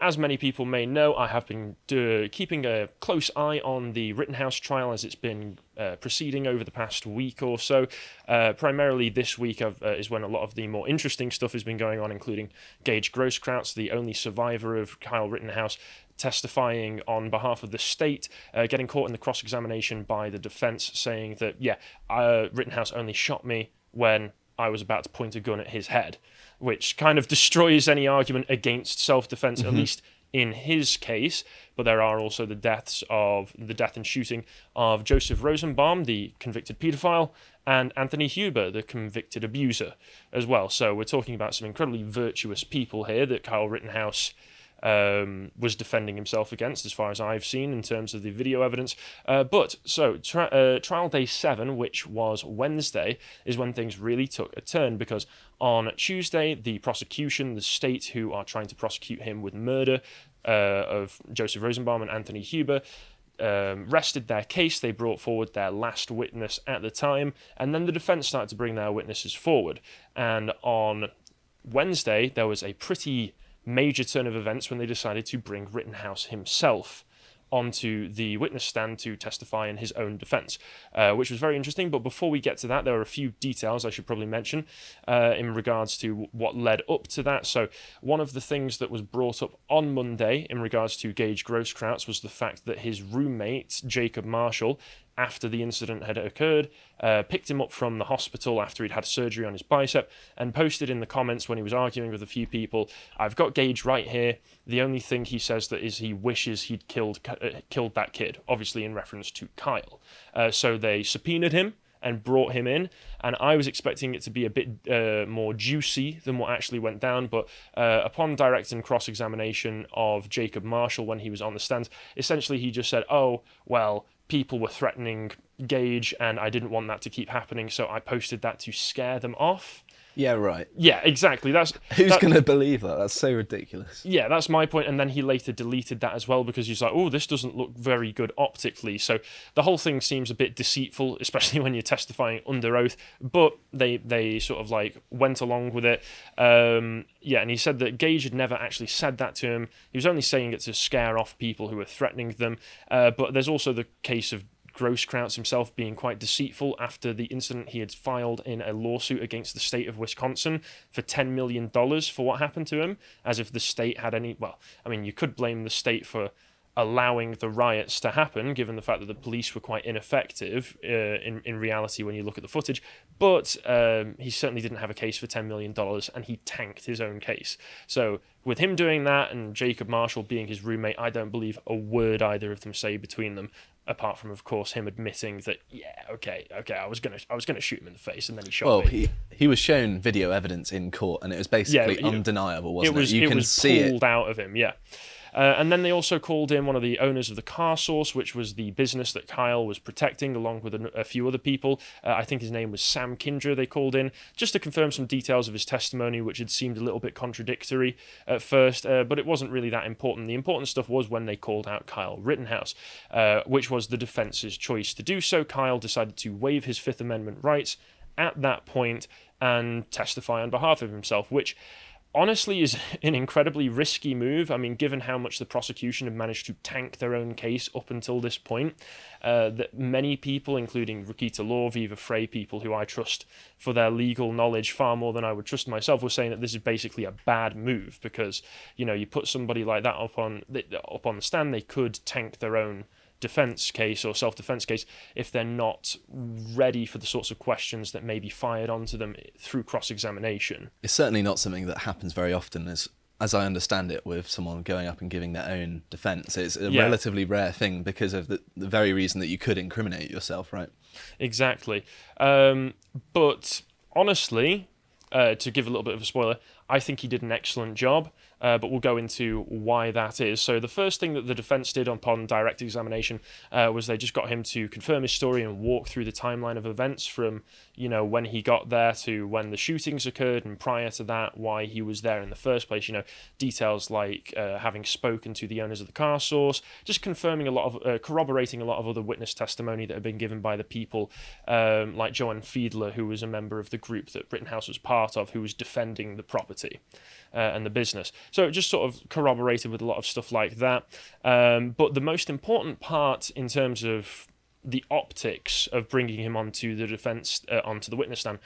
as many people may know, I have been keeping a close eye on the Rittenhouse trial as it's been proceeding over the past week or so. Primarily this week is when a lot of the more interesting stuff has been going on, including Gage Grosskreutz, the only survivor of Kyle Rittenhouse, testifying on behalf of the state, getting caught in the cross-examination by the defense, saying that, Rittenhouse only shot me when I was about to point a gun at his head, which kind of destroys any argument against self-defense, at least in his case. But there are also the death and shooting of Joseph Rosenbaum, the convicted pedophile, and Anthony Huber, the convicted abuser, as well. So we're talking about some incredibly virtuous people here that Kyle Rittenhouse was defending himself against, as far as I've seen in terms of the video evidence. Trial day 7, which was Wednesday, is when things really took a turn, because on Tuesday, the prosecution, the state who are trying to prosecute him with murder of Joseph Rosenbaum and Anthony Huber, rested their case. They brought forward their last witness at the time, and then the defense started to bring their witnesses forward. And on Wednesday, there was a pretty major turn of events when they decided to bring Rittenhouse himself onto the witness stand to testify in his own defense, which was very interesting. But before we get to that, there are a few details I should probably mention in regards to what led up to that. So one of the things that was brought up on Monday in regards to Gage Grosskreutz was the fact that his roommate, Jacob Marshall, after the incident had occurred, picked him up from the hospital after he'd had surgery on his bicep, and posted in the comments when he was arguing with a few people, "I've got Gage right here. The only thing he says that is he wishes he'd killed that kid," obviously in reference to Kyle. So they subpoenaed him and brought him in, and I was expecting it to be a bit more juicy than what actually went down, but upon direct and cross-examination of Jacob Marshall when he was on the stand, essentially he just said, "Oh, well, people were threatening Gage and I didn't want that to keep happening, so I posted that to scare them off." Yeah, right. Yeah, exactly. Who's going to believe that? That's so ridiculous. Yeah, that's my point. And then he later deleted that as well, because he's like, "Oh, this doesn't look very good optically." So the whole thing seems a bit deceitful, especially when you're testifying under oath. But they sort of like went along with it. And he said that Gage had never actually said that to him. He was only saying it to scare off people who were threatening them. But there's also the case of Grosskreutz himself being quite deceitful after the incident. He had filed in a lawsuit against the state of Wisconsin for $10 million for what happened to him, as if the state had any... Well, I mean, you could blame the state for allowing the riots to happen, given the fact that the police were quite ineffective in reality when you look at the footage, but he certainly didn't have a case for $10 million, and he tanked his own case. So with him doing that and Jacob Marshall being his roommate, I don't believe a word either of them say between them, apart from, of course, him admitting that, I was gonna shoot him in the face, and then he shot me. Well, he was shown video evidence in court, and it was basically undeniable, wasn't it? You can see it. It was pulled out of him, yeah. And then they also called in one of the owners of the Car Source, which was the business that Kyle was protecting, along with a few other people. I think his name was Sam Kindra. They called in just to confirm some details of his testimony, which had seemed a little bit contradictory at first, but it wasn't really that important. The important stuff was when they called out Kyle Rittenhouse, which was the defense's choice to do so. Kyle decided to waive his Fifth Amendment rights at that point and testify on behalf of himself, which honestly is an incredibly risky move. I mean, given how much the prosecution have managed to tank their own case up until this point, that many people, including Rukita Law, Viva Frey, people who I trust for their legal knowledge far more than I would trust myself, were saying that this is basically a bad move because, you put somebody like that up on the stand, they could tank their own defense case or self-defense case if they're not ready for the sorts of questions that may be fired onto them through cross-examination. It's certainly not something that happens very often, as I understand it, with someone going up and giving their own defense. It's a relatively rare thing because of the very reason that you could incriminate yourself, right? Exactly. But honestly, to give a little bit of a spoiler, I think he did an excellent job. But we'll go into why that is. So the first thing that the defense did upon direct examination was they just got him to confirm his story and walk through the timeline of events from, when he got there to when the shootings occurred, and prior to that, why he was there in the first place. Details like having spoken to the owners of the Car Source, just confirming corroborating a lot of other witness testimony that had been given by the people, like Joanne Fiedler, who was a member of the group that Rittenhouse was part of, who was defending the property. and the business. So it just sort of corroborated with a lot of stuff like that. But the most important part in terms of the optics of bringing him onto the defense, onto the witness stand,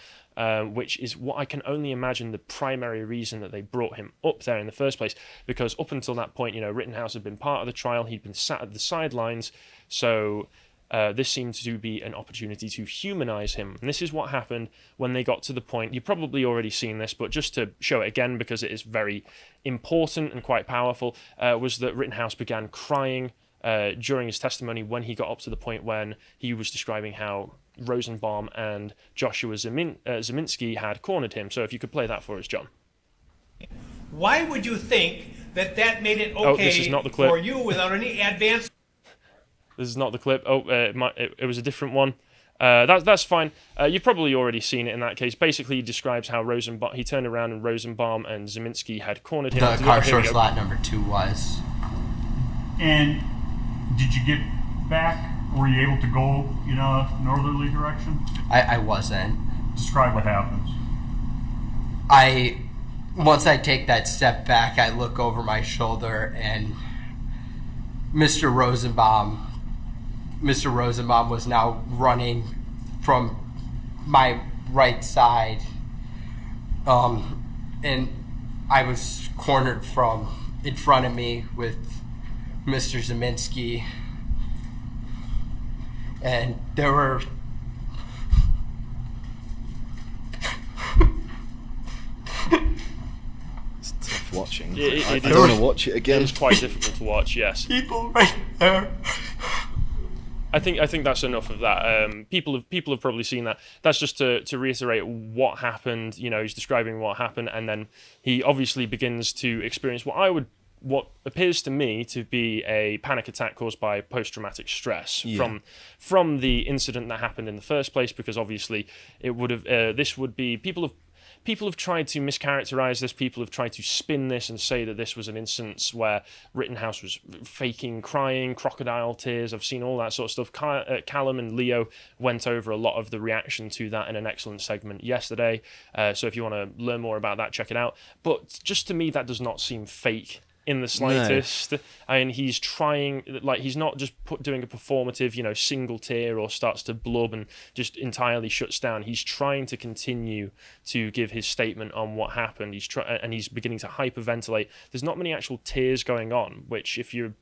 which is what I can only imagine the primary reason that they brought him up there in the first place. Because up until that point, Rittenhouse had been part of the trial, he'd been sat at the sidelines, so this seemed to be an opportunity to humanize him. And this is what happened when they got to the point, you've probably already seen this, but just to show it again because it is very important and quite powerful, was that Rittenhouse began crying during his testimony when he got up to the point when he was describing how Rosenbaum and Joshua Zeminski had cornered him. So if you could play that for us, John. Why would you think that made it okay this is not the clip. for you without any advance? This is not the clip. It was a different one. That's fine. You've probably already seen it in that case. Basically, he describes how he turned around and Rosenbaum and Zeminski had cornered him. The car source lot number 2 was. And did you get back? Were you able to go in a northerly direction? I wasn't. Describe what happens. Once I take that step back, I look over my shoulder and Mr. Rosenbaum was now running from my right side. And I was cornered from in front of me with Mr. Zeminski. And there were It's tough watching. I don't want to watch it again. It was quite difficult to watch, yes. people right there. I think that's enough of that. People have probably seen that. That's just to reiterate what happened. He's describing what happened, and then he obviously begins to experience what appears to me to be a panic attack caused by post-traumatic stress from the incident that happened in the first place. Because obviously it would have people have tried to mischaracterize this. People have tried to spin this and say that this was an instance where Rittenhouse was faking crying, crocodile tears. I've seen all that sort of stuff. Callum and Leo went over a lot of the reaction to that in an excellent segment yesterday. So if you want to learn more about that, check it out. But just to me, that does not seem fake in the slightest. No. I mean, he's trying, he's not just doing a performative, single tear or starts to blub and just entirely shuts down. He's trying to continue to give his statement on what happened. He's beginning to hyperventilate. There's not many actual tears going on, which if you're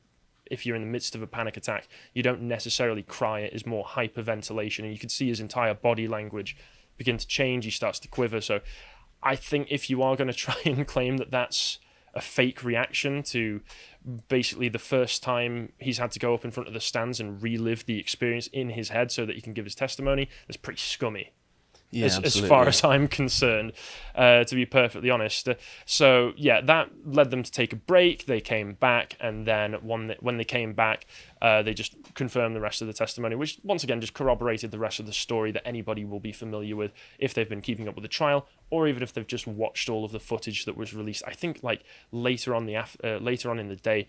in the midst of a panic attack, you don't necessarily cry. It is more hyperventilation, and you can see his entire body language begin to change. He starts to quiver. So I think if you are going to try and claim that that's a fake reaction to basically the first time he's had to go up in front of the stands and relive the experience in his head so that he can give his testimony, that's pretty scummy. Yeah, as far as I'm concerned, to be perfectly honest. So yeah, that led them to take a break. They came back, and then when they came back, they just confirmed the rest of the testimony, which once again just corroborated the rest of the story that anybody will be familiar with if they've been keeping up with the trial, or even if they've just watched all of the footage that was released. I think later on in the day,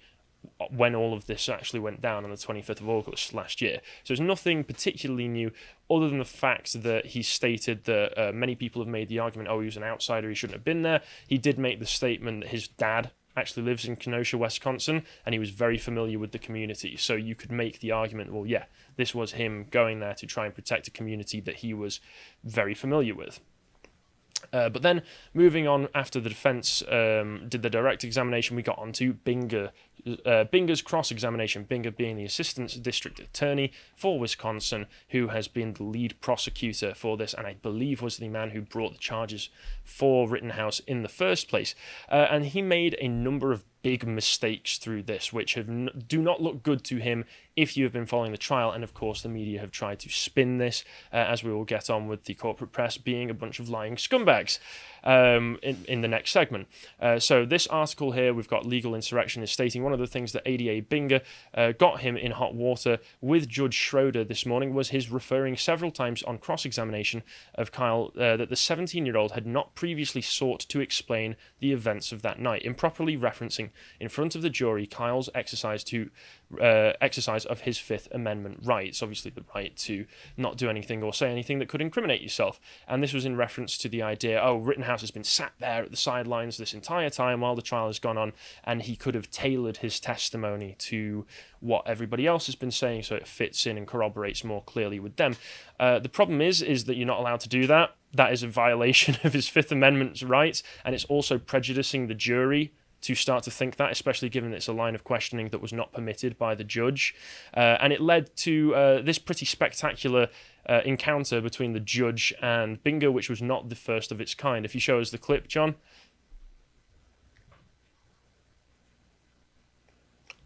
when all of this actually went down on the 25th of August last year. So there's nothing particularly new other than the fact that he stated that many people have made the argument, he was an outsider, he shouldn't have been there. He did make the statement that his dad actually lives in Kenosha, Wisconsin, and he was very familiar with the community. So you could make the argument, well, yeah, this was him going there to try and protect a community that he was very familiar with. But then, moving on, after the defense did the direct examination, we got on to Binger's cross-examination, Binger being the assistant district attorney for Wisconsin, who has been the lead prosecutor for this, and I believe was the man who brought the charges for Rittenhouse in the first place. And he made a number of big mistakes through this, which do not look good to him if you have been following the trial. And of course, the media have tried to spin this, as we will get on with the corporate press being a bunch of lying scumbags in the next segment. So this article here, we've got Legal Insurrection, is stating one of the things that ADA Binger got him in hot water with Judge Schroeder this morning was his referring several times on cross-examination of Kyle that the 17-year-old had not previously sought to explain the events of that night, improperly referencing in front of the jury Kyle's exercise of his Fifth Amendment rights, obviously the right to not do anything or say anything that could incriminate yourself. And this was in reference to the idea, Rittenhouse Rittenhouse has been sat there at the sidelines this entire time while the trial has gone on, and he could have tailored his testimony to what everybody else has been saying so it fits in and corroborates more clearly with them. The problem is that you're not allowed to do that. That is a violation of his Fifth Amendment rights, and it's also prejudicing the jury to start to think that, especially given it's a line of questioning that was not permitted by the judge. And it led to this pretty spectacular encounter between the judge and Bingo, which was not the first of its kind. If you show us the clip, John.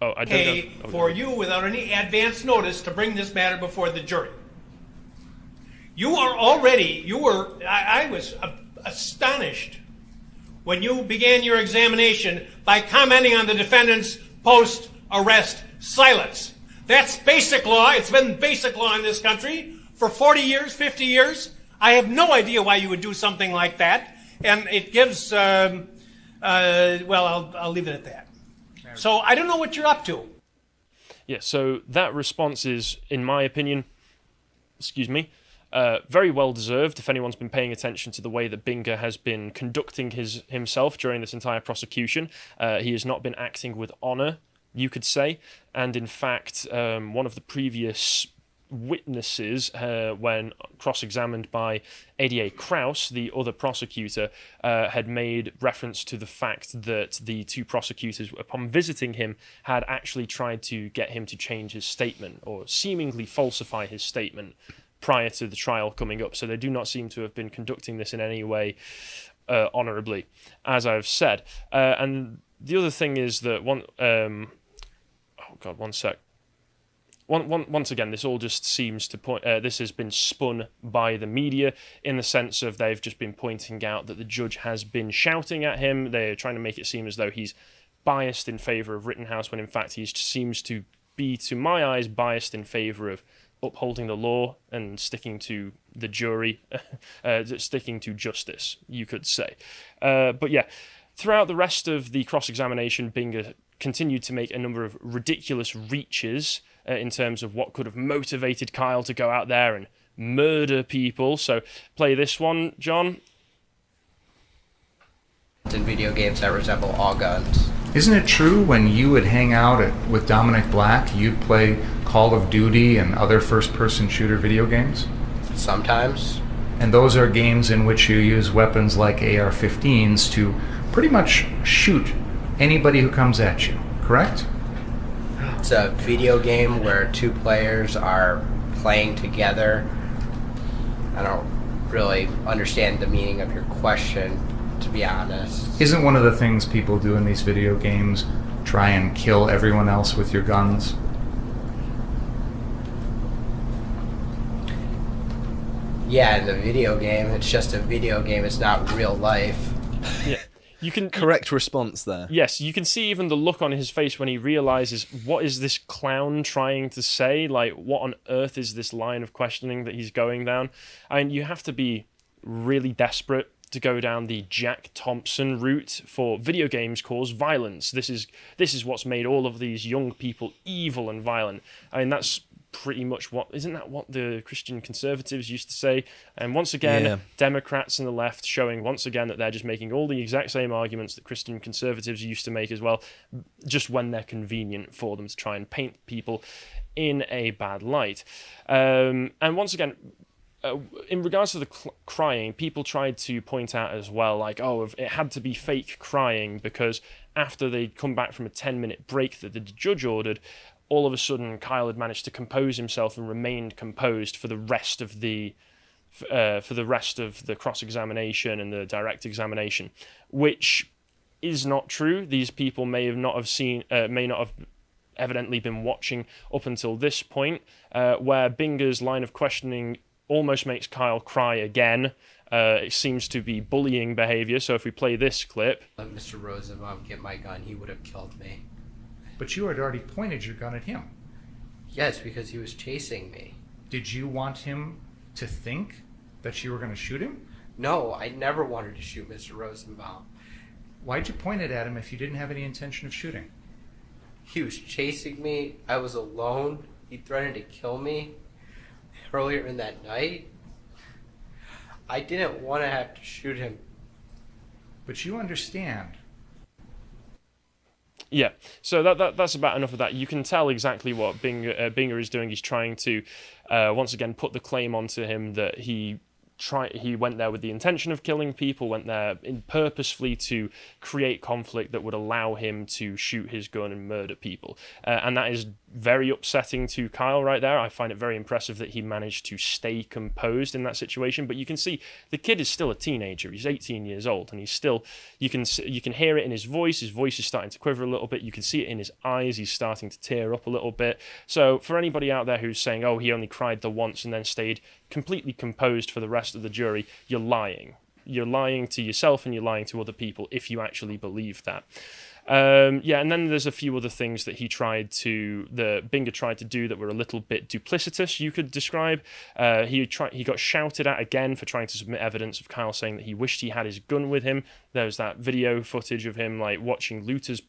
Oh, I don't know. For you, without any advance notice, to bring this matter before the jury. I was astonished when you began your examination by commenting on the defendant's post-arrest silence. That's basic law. It's been basic law in this country for 40 years, 50 years. I have no idea why you would do something like that. And it gives, I'll leave it at that. So I don't know what you're up to. Yeah, so that response is, in my opinion, very well deserved. If anyone's been paying attention to the way that Bingo has been conducting himself during this entire prosecution, he has not been acting with honor, you could say. And in fact, one of the previous witnesses, when cross-examined by ADA Krause, the other prosecutor, had made reference to the fact that the two prosecutors, upon visiting him, had actually tried to get him to change his statement or seemingly falsify his statement prior to the trial coming up. So they do not seem to have been conducting this in any way honourably, as I've said. And the other thing is that once again, this all just seems to point. This has been spun by the media in the sense of they've just been pointing out that the judge has been shouting at him. They're trying to make it seem as though he's biased in favour of Rittenhouse, when in fact he seems to be, to my eyes, biased in favour of upholding the law and sticking to the jury, sticking to justice, you could say. But yeah, throughout the rest of the cross-examination, Bingo continued to make a number of ridiculous reaches in terms of what could have motivated Kyle to go out there and murder people. So play this one, John. In video games that resemble all guns. Isn't it true when you would hang out with Dominic Black, you'd play Call of Duty and other first-person shooter video games? Sometimes. And those are games in which you use weapons like AR-15s to pretty much shoot anybody who comes at you, correct? It's a video game where two players are playing together. I don't really understand the meaning of your question, to be honest. Isn't one of the things people do in these video games try and kill everyone else with your guns? Yeah, in the video game, it's just a video game. It's not real life. Yeah. You can Correct response there. Yes, you can see even the look on his face when he realizes, what is this clown trying to say? Like, what on earth is this line of questioning that he's going down? I mean, you have to be really desperate to go down the Jack Thompson route for video games cause violence. This is what's made all of these young people evil and violent. I mean, that's pretty much isn't that what the Christian conservatives used to say? And once again, Democrats and the left showing once again that they're just making all the exact same arguments that Christian conservatives used to make as well, just when they're convenient for them to try and paint people in a bad light. And once again, in regards to the crying, people tried to point out as well, like, oh, it had to be fake crying because after they'd come back from a 10-minute break that the judge ordered, all of a sudden Kyle had managed to compose himself and remained composed for the rest of the cross-examination and the direct examination, which is not true. These people may not have evidently been watching up until this point, where Bingo's line of questioning almost makes Kyle cry again. It seems to be bullying behavior. So if we play this clip, Let Mr. Rosenbaum get my gun, he would have killed me. But you had already pointed your gun at him. Yes, because he was chasing me. Did you want him to think that you were going to shoot him? No, I never wanted to shoot Mr. Rosenbaum. Why'd you point it at him if you didn't have any intention of shooting? He was chasing me. I was alone. He threatened to kill me earlier in that night. I didn't want to have to shoot him, But you understand. Yeah, so that's about enough of that. You can tell exactly what Binger is doing. He's trying to, once again, put the claim onto him that he went there with the intention of killing people, went there purposefully to create conflict that would allow him to shoot his gun and murder people. And that is very upsetting to Kyle right there. I find it very impressive that he managed to stay composed in that situation. But you can see the kid is still a teenager. He's 18 years old, and he's still, you can hear it in his voice. His voice is starting to quiver a little bit. You can see it in his eyes. He's starting to tear up a little bit. So for anybody out there who's saying, oh, he only cried the once and then stayed completely composed for the rest of the jury, you're lying. You're lying to yourself and you're lying to other people if you actually believe that. And then there's a few other things that Binger tried to do that were a little bit duplicitous, you could describe. He got shouted at again for trying to submit evidence of Kyle saying that he wished he had his gun with him. There's that video footage of him like watching looters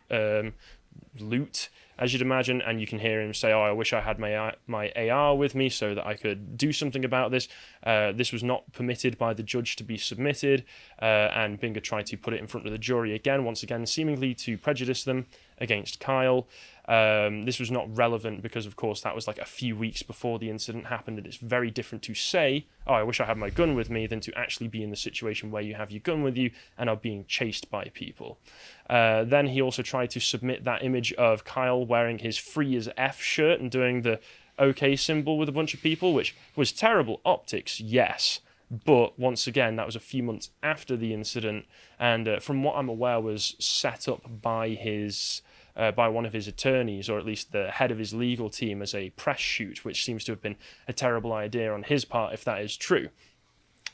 loot, as you'd imagine, and you can hear him say, oh, I wish I had my AR with me so that I could do something about this. This was not permitted by the judge to be submitted, and Binger tried to put it in front of the jury again, once again, seemingly to prejudice them against Kyle. This was not relevant because, of course, that was like a few weeks before the incident happened, and it's very different to say, oh, I wish I had my gun with me, than to actually be in the situation where you have your gun with you and are being chased by people. Then he also tried to submit that image of Kyle wearing his Free as F shirt and doing the OK symbol with a bunch of people, which was terrible optics, yes. But once again, that was a few months after the incident, and from what I'm aware, was set up by one of his attorneys, or at least the head of his legal team, as a press shoot, which seems to have been a terrible idea on his part, if that is true.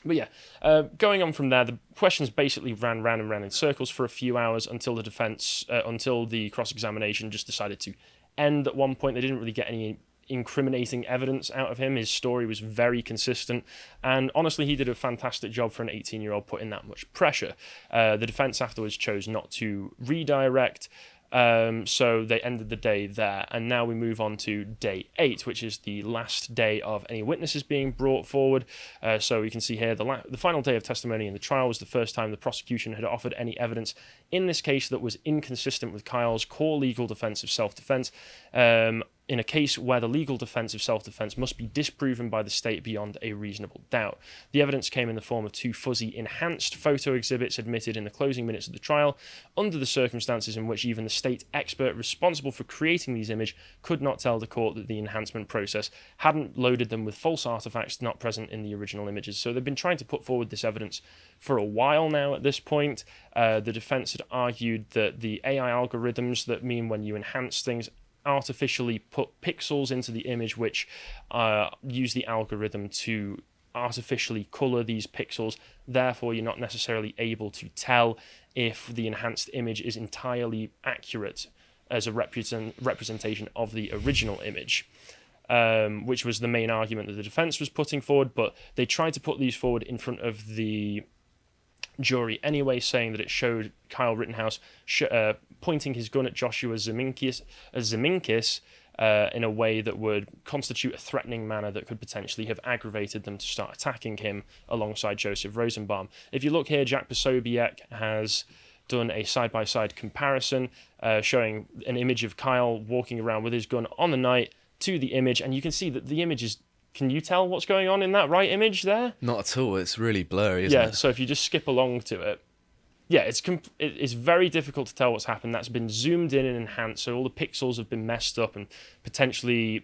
But yeah, going on from there, the questions basically ran round and round in circles for a few hours until until the cross-examination just decided to end at one point. They didn't really get any incriminating evidence out of him. His story was very consistent, and honestly, he did a fantastic job for an 18-year-old putting that much pressure. The defense afterwards chose not to redirect, so they ended the day there, and now we move on to day 8, which is the last day of any witnesses being brought forward. So you can see here the final day of testimony in the trial was the first time the prosecution had offered any evidence in this case that was inconsistent with Kyle's core legal defense of self-defense. In a case where the legal defense of self-defense must be disproven by the state beyond a reasonable doubt. The evidence came in the form of 2 fuzzy enhanced photo exhibits admitted in the closing minutes of the trial, under the circumstances in which even the state expert responsible for creating these images could not tell the court that the enhancement process hadn't loaded them with false artifacts not present in the original images. So they've been trying to put forward this evidence for a while now at this point. The defense had argued that the AI algorithms that mean when you enhance things artificially put pixels into the image, which use the algorithm to artificially color these pixels. Therefore, you're not necessarily able to tell if the enhanced image is entirely accurate as a representation of the original image, which was the main argument that the defense was putting forward. But they tried to put these forward in front of the jury anyway, saying that it showed Kyle Rittenhouse pointing his gun at Joshua Ziminkis in a way that would constitute a threatening manner that could potentially have aggravated them to start attacking him alongside Joseph Rosenbaum. If you look here, Jack Posobiec has done a side-by-side comparison showing an image of Kyle walking around with his gun on the night to the image, and you can see that the image is... Can you tell what's going on in that right image there? Not at all. It's really blurry, isn't it? Yeah, so if you just skip along to it, yeah, it's very difficult to tell what's happened. That's been zoomed in and enhanced, so all the pixels have been messed up and potentially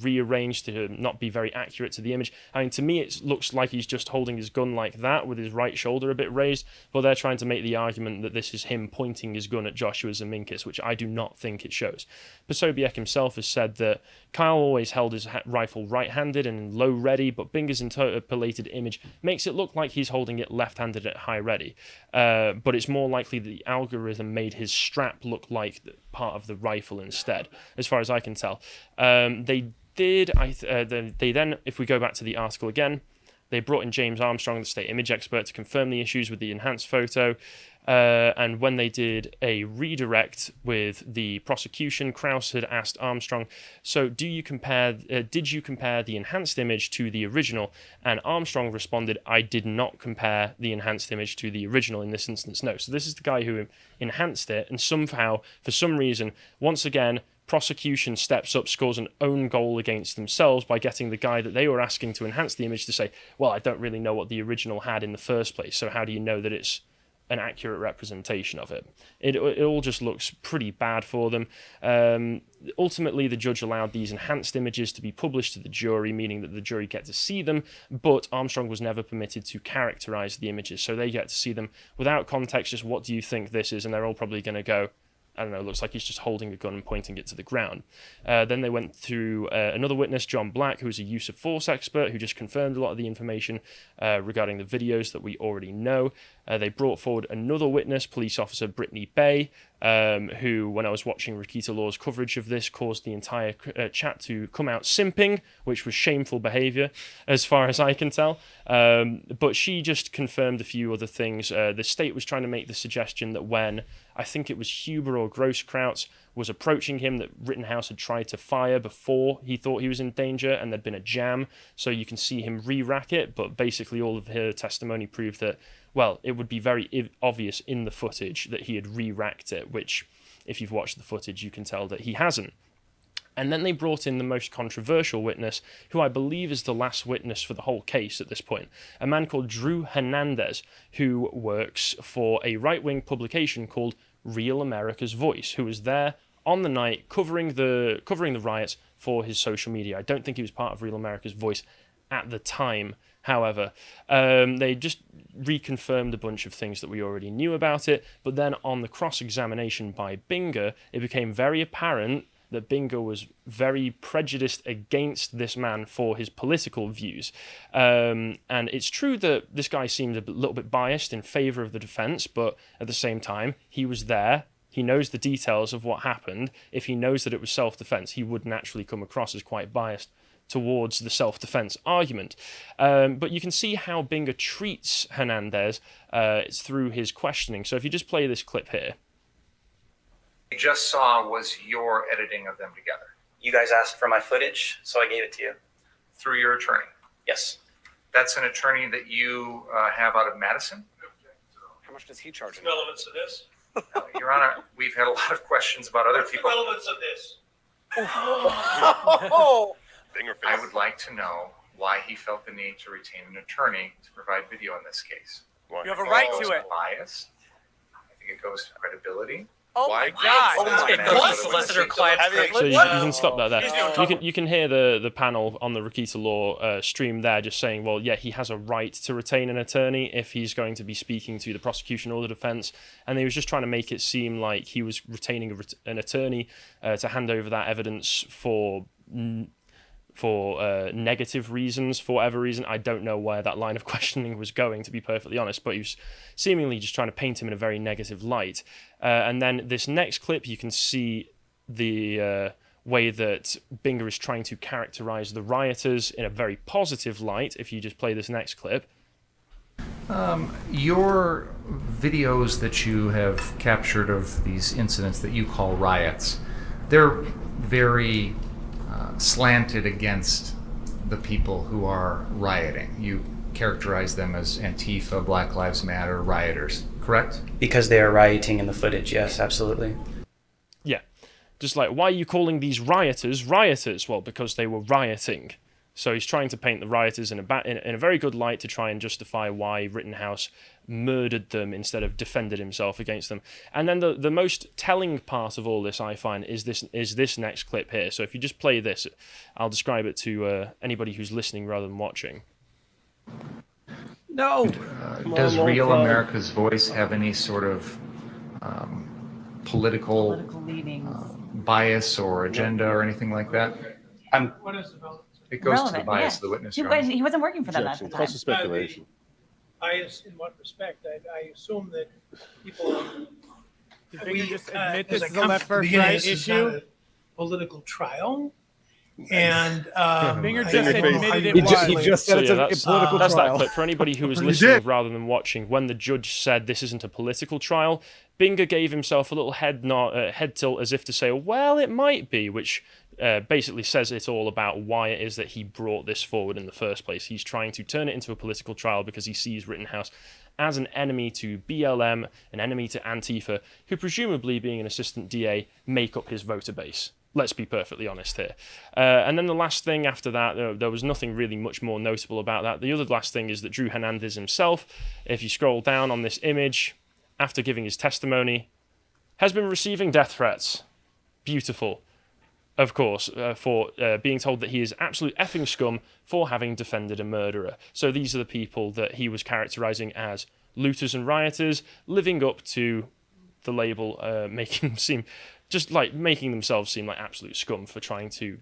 rearranged to not be very accurate to the image. I mean, to me, it looks like he's just holding his gun like that with his right shoulder a bit raised, but they're trying to make the argument that this is him pointing his gun at Joshua Ziminkis, which I do not think it shows. Posobiec himself has said that Kyle always held his rifle right-handed and low ready, but Binger's interpolated image makes it look like he's holding it left-handed at high ready. But it's more likely that the algorithm made his strap look like part of the rifle instead, as far as I can tell. They then, if we go back to the article again, they brought in James Armstrong, the state image expert, to confirm the issues with the enhanced photo. And when they did a redirect with the prosecution, Krause had asked Armstrong, so did you compare the enhanced image to the original? And Armstrong responded, I did not compare the enhanced image to the original in this instance, no. So this is the guy who enhanced it, and somehow, for some reason, once again, prosecution steps up, scores an own goal against themselves by getting the guy that they were asking to enhance the image to say, well, I don't really know what the original had in the first place, so how do you know that it's an accurate representation of it? It all just looks pretty bad for them. Ultimately, the judge allowed these enhanced images to be published to the jury, meaning that the jury get to see them, but Armstrong was never permitted to characterize the images, so they get to see them without context, just what do you think this is, and they're all probably going to go, I don't know, looks like he's just holding a gun and pointing it to the ground. Then they went through another witness, John Black, who is a use of force expert, who just confirmed a lot of the information regarding the videos that we already know. They brought forward another witness, police officer Brittany Bay, who, when I was watching Rakita Law's coverage of this, caused the entire chat to come out simping, which was shameful behaviour, as far as I can tell. But she just confirmed a few other things. The state was trying to make the suggestion that when, I think it was Huber or Groskraut, was approaching him, that Rittenhouse had tried to fire before he thought he was in danger, and there'd been a jam, so you can see him re-rack it, but basically all of her testimony proved that, well, it would be very obvious in the footage that he had re-racked it, which, if you've watched the footage, you can tell that he hasn't. And then they brought in the most controversial witness, who I believe is the last witness for the whole case at this point, a man called Drew Hernandez, who works for a right-wing publication called Real America's Voice, who was there on the night covering the riots for his social media. I don't think he was part of Real America's Voice at the time. However, they just reconfirmed a bunch of things that we already knew about it, but then on the cross-examination by Binger, it became very apparent that Binger was very prejudiced against this man for his political views. And it's true that this guy seemed a little bit biased in favor of the defense, but at the same time, he was there. He knows the details of what happened. If he knows that it was self-defense, he would naturally come across as quite biased towards the self-defense argument. But you can see how Binger treats Hernandez through his questioning. So if you just play this clip here. I just saw was your editing of them together. You guys asked for my footage, so I gave it to you. Through your attorney. Yes. That's an attorney that you have out of Madison? How much does he charge? What's the relevance of this? Your Honor, we've had a lot of questions about other What's people. the relevance of this? I would like to know why he felt the need to retain an attorney to provide video in this case. You have a right to it. Bias. I think it goes to credibility. Oh my God! It goes to solicitor-client So privilege. you can stop that there. You can hear the panel on the Rakita Law stream there just saying, well, yeah, he has a right to retain an attorney if he's going to be speaking to the prosecution or the defense. And they was just trying to make it seem like he was retaining an attorney to hand over that evidence for negative reasons, for whatever reason. I don't know where that line of questioning was going, to be perfectly honest, but he was seemingly just trying to paint him in a very negative light. And then this next clip, you can see the way that Binger is trying to characterize the rioters in a very positive light. If you just play this next clip. Your videos that you have captured of these incidents that you call riots, they're very slanted against the people who are rioting. You characterize them as Antifa, Black Lives Matter rioters, correct? Because they are rioting in the footage, yes, absolutely. Yeah. Just like, why are you calling these rioters rioters? Well, because they were rioting. So he's trying to paint the rioters in a very good light to try and justify why Rittenhouse murdered them instead of defended himself against them. And then the most telling part of all this, I find, is this next clip here. So if you just play this, I'll describe it to anybody who's listening rather than watching. No. Does Real America's Voice have any sort of political bias or agenda or anything like that? What is the relevance? It goes to the Relevant, bias yeah. of the witness. He wasn't working for them at the time. Speculation. Bias in what respect? I assume that people. Did Binger just admit as this I is a come left to the versus beginning, right this is not issue? a political trial. And Binger I just don't know admitted how it you was. actually- He just said it's a political that's trial. that clip. For anybody who was He listening did. rather than watching, when the judge said this isn't a political trial, Binger gave himself a little head tilt as if to say, well, it might be, which basically says it all about why it is that he brought this forward in the first place. He's trying to turn it into a political trial because he sees Rittenhouse as an enemy to BLM, an enemy to Antifa, who presumably, being an assistant DA, make up his voter base. Let's be perfectly honest here. And then the last thing after that, there was nothing really much more notable about that. The other last thing is that Drew Hernandez himself, if you scroll down on this image, after giving his testimony, has been receiving death threats. Beautiful. Of course, for being told that he is absolute effing scum for having defended a murderer. So these are the people that he was characterizing as looters and rioters, living up to the label, making themselves seem like absolute scum for trying to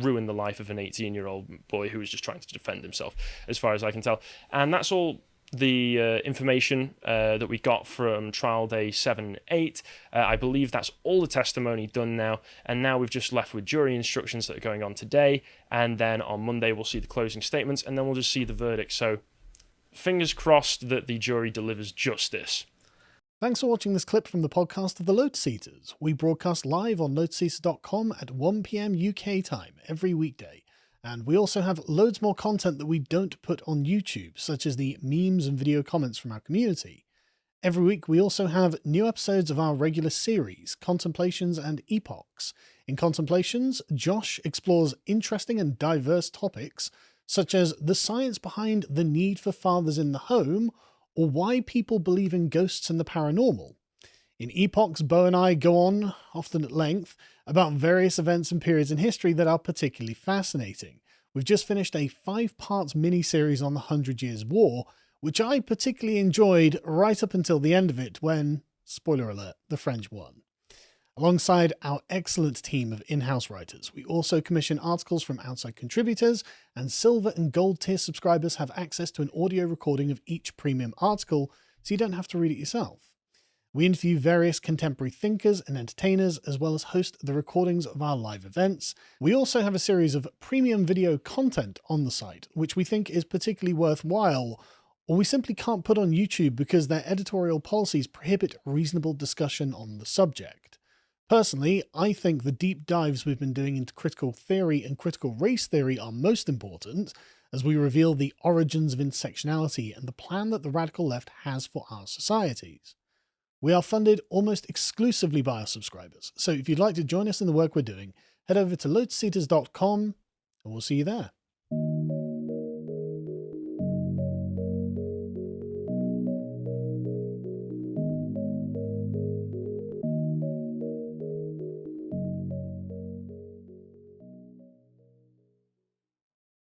ruin the life of an 18-year-old boy who was just trying to defend himself, as far as I can tell. And that's all the information that we got from trial day 7-8. I believe that's all the testimony done now, and now we've just left with jury instructions that are going on today, and then on Monday we'll see the closing statements, and then we'll just see the verdict. So fingers crossed that the jury delivers justice. Thanks for watching this clip from the podcast of the Lotus Eaters. We broadcast live on lotuseaters.com at 1 PM UK time every weekday. And we also have loads more content that we don't put on YouTube, such as the memes and video comments from our community. Every week we also have new episodes of our regular series, Contemplations and Epochs. In Contemplations, Josh explores interesting and diverse topics, such as the science behind the need for fathers in the home, or why people believe in ghosts and the paranormal. In Epochs, Bo and I go on, often at length, about various events and periods in history that are particularly fascinating. We've just finished a 5-part mini-series on the 100 Years' War, which I particularly enjoyed right up until the end of it when, spoiler alert, the French won. Alongside our excellent team of in-house writers, we also commission articles from outside contributors, and silver and gold tier subscribers have access to an audio recording of each premium article, so you don't have to read it yourself. We interview various contemporary thinkers and entertainers, as well as host the recordings of our live events. We also have a series of premium video content on the site, which we think is particularly worthwhile, or we simply can't put on YouTube because their editorial policies prohibit reasonable discussion on the subject. Personally, I think the deep dives we've been doing into critical theory and critical race theory are most important, as we reveal the origins of intersectionality and the plan that the radical left has for our societies. We are funded almost exclusively by our subscribers, so if you'd like to join us in the work we're doing, head over to lotuseaters.com and we'll see you there.